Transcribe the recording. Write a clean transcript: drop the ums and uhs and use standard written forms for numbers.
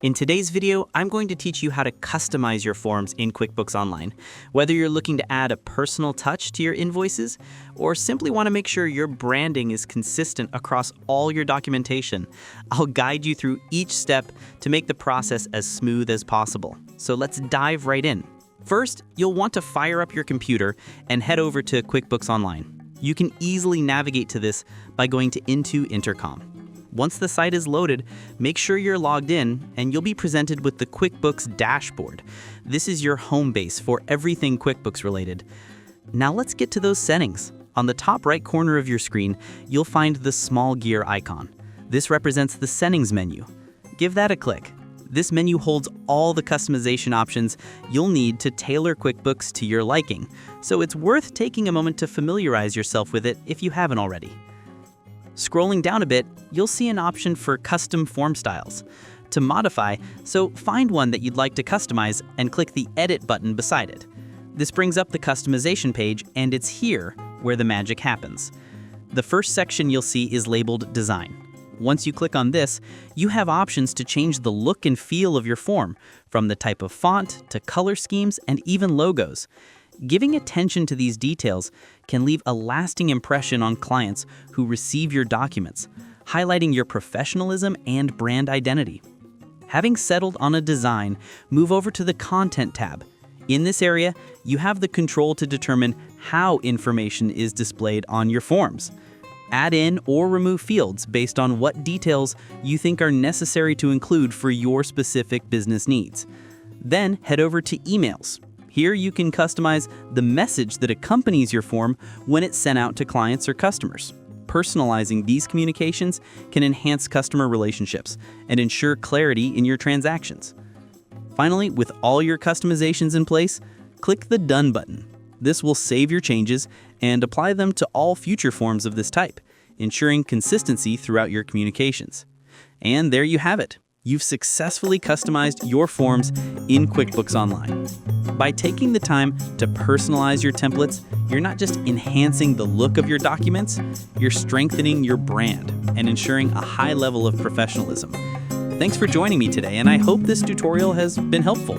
In today's video, I'm going to teach you how to customize your forms in QuickBooks Online. Whether you're looking to add a personal touch to your invoices or simply want to make sure your branding is consistent across all your documentation, I'll guide you through each step to make the process as smooth as possible. So let's dive right in. First, you'll want to fire up your computer and head over to QuickBooks Online. You can easily navigate to this by going to Into Intercom. Once the site is loaded, make sure you're logged in and you'll be presented with the QuickBooks dashboard. This is your home base for everything QuickBooks related. Now let's get to those settings. On the top right corner of your screen, you'll find the small gear icon. This represents the settings menu. Give that a click. This menu holds all the customization options you'll need to tailor QuickBooks to your liking, so it's worth taking a moment to familiarize yourself with it if you haven't already. Scrolling down a bit, you'll see an option for custom form styles. To modify, so find one that you'd like to customize and click the Edit button beside it. This brings up the customization page, and it's here where the magic happens. The first section you'll see is labeled Design. Once you click on this, you have options to change the look and feel of your form, from the type of font to color schemes and even logos. Giving attention to these details can leave a lasting impression on clients who receive your documents, highlighting your professionalism and brand identity. Having settled on a design, move over to the Content tab. In this area, you have the control to determine how information is displayed on your forms. Add in or remove fields based on what details you think are necessary to include for your specific business needs. Then head over to Emails. Here you can customize the message that accompanies your form when it's sent out to clients or customers. Personalizing these communications can enhance customer relationships and ensure clarity in your transactions. Finally, with all your customizations in place, click the Done button. This will save your changes and apply them to all future forms of this type, ensuring consistency throughout your communications. And there you have it. You've successfully customized your forms in QuickBooks Online. By taking the time to personalize your templates, you're not just enhancing the look of your documents, you're strengthening your brand and ensuring a high level of professionalism. Thanks for joining me today, and I hope this tutorial has been helpful.